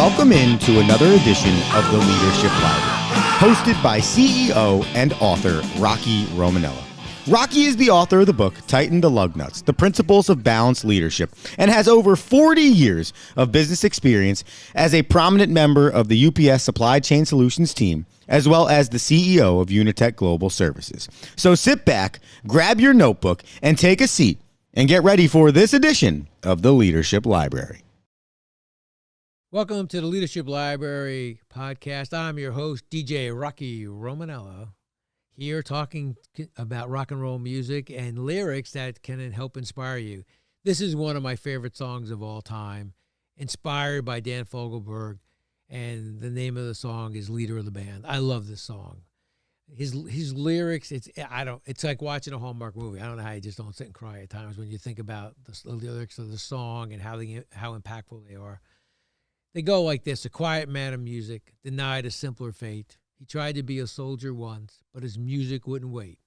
Welcome into another edition of the Leadership Library, hosted by CEO and author Rocky Romanella. Rocky is the author of the book Tighten the Lug Nuts, The Principles of Balanced Leadership, and has over 40 years of business experience as a prominent member of the UPS Supply Chain Solutions team, as well as the CEO of Unitech Global Services. So sit back, grab your notebook, and take a seat, and get ready for this edition of the Leadership Library. Welcome to the Leadership Library podcast. I'm your host, DJ Rocky Romanella, here talking about rock and roll music and lyrics that can help inspire you. This is one of my favorite songs of all time, inspired by Dan Fogelberg, and the name of the song is Leader of the Band. I love this song. His lyrics, it's like watching a Hallmark movie. I don't know how you just don't sit and cry at times when you think about the lyrics of the song and how impactful they are. They go like this: a quiet man of music, denied a simpler fate. He tried to be a soldier once, but his music wouldn't wait.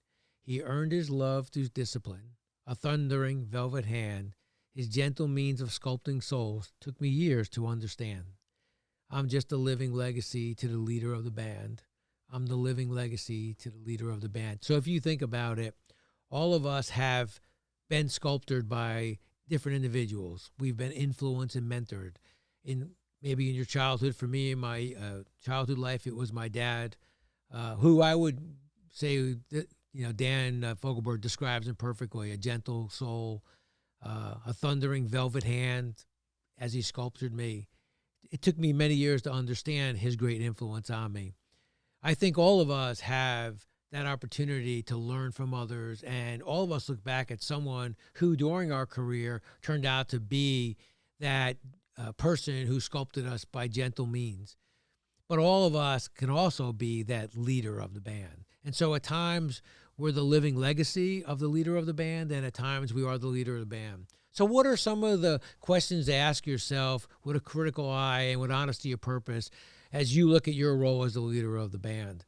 He earned his love through discipline, a thundering velvet hand. His gentle means of sculpting souls took me years to understand. I'm just a living legacy to the leader of the band. I'm the living legacy to the leader of the band. So if you think about it, all of us have been sculpted by different individuals. We've been influenced and mentored. Maybe in your childhood, for me, in my childhood life, it was my dad, who I would say, Dan Fogelberg describes him perfectly: a gentle soul, a thundering velvet hand, as he sculptured me. It took me many years to understand his great influence on me. I think all of us have that opportunity to learn from others, and all of us look back at someone who, during our career, turned out to be that person who sculpted us by gentle means. But all of us can also be that leader of the band. And so at times we're the living legacy of the leader of the band, and at times we are the leader of the band. So what are some of the questions to ask yourself with a critical eye and with honesty of purpose as you look at your role as the leader of the band?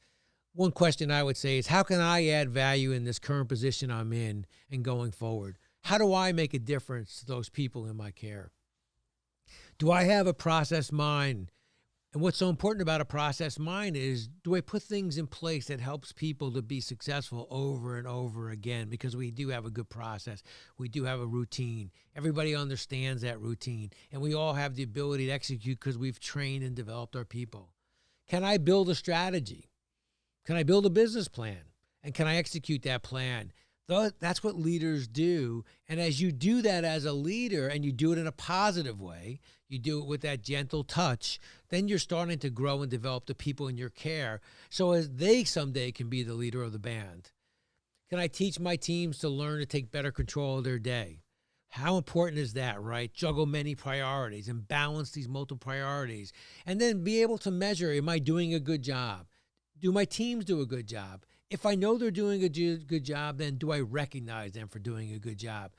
One question I would say is, how can I add value in this current position I'm in and going forward? How do I make a difference to those people in my care? Do I have a process mind? And what's so important about a process mind is, do I put things in place that helps people to be successful over and over again? Because we do have a good process. We do have a routine. Everybody understands that routine. And we all have the ability to execute because we've trained and developed our people. Can I build a strategy? Can I build a business plan? And can I execute that plan? That's what leaders do. And as you do that as a leader, and you do it in a positive way, you do it with that gentle touch, then you're starting to grow and develop the people in your care, so as they someday can be the leader of the band. Can I teach my teams to learn to take better control of their day? How important is that, right? Juggle many priorities and balance these multiple priorities. And then be able to measure, am I doing a good job? Do my teams do a good job? If I know they're doing a good job, then do I recognize them for doing a good job?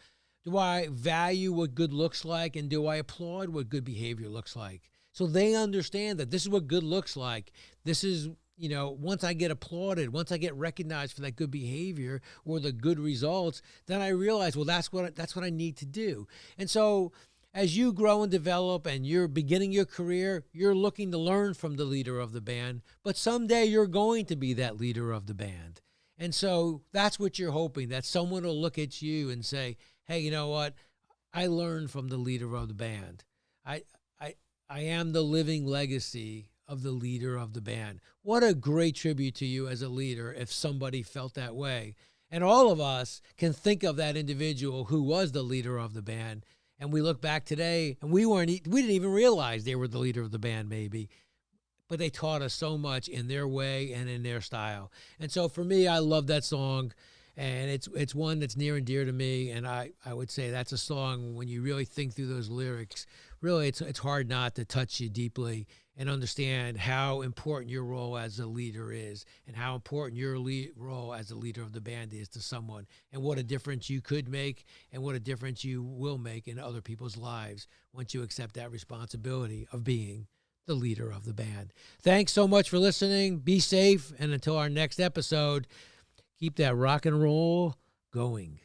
Do I value what good looks like, and do I applaud what good behavior looks like? So they understand that this is what good looks like. This is, once I get applauded, once I get recognized for that good behavior or the good results, then I realize, well, that's what I need to do. And so as you grow and develop and you're beginning your career, you're looking to learn from the leader of the band, but someday you're going to be that leader of the band. And so that's what you're hoping, that someone will look at you and say, hey, you know what? I learned from the leader of the band. I am the living legacy of the leader of the band. What a great tribute to you as a leader if somebody felt that way. And all of us can think of that individual who was the leader of the band. And we look back today, and we didn't even realize they were the leader of the band, maybe. But they taught us so much in their way and in their style. And so for me, I love that song, and it's one that's near and dear to me. And I would say that's a song, when you really think through those lyrics, really it's hard not to touch you deeply and understand how important your role as a leader is, and how important your role as a leader of the band is to someone, and what a difference you could make and what a difference you will make in other people's lives once you accept that responsibility of being the leader of the band. Thanks so much for listening. Be safe, and until our next episode, keep that rock and roll going.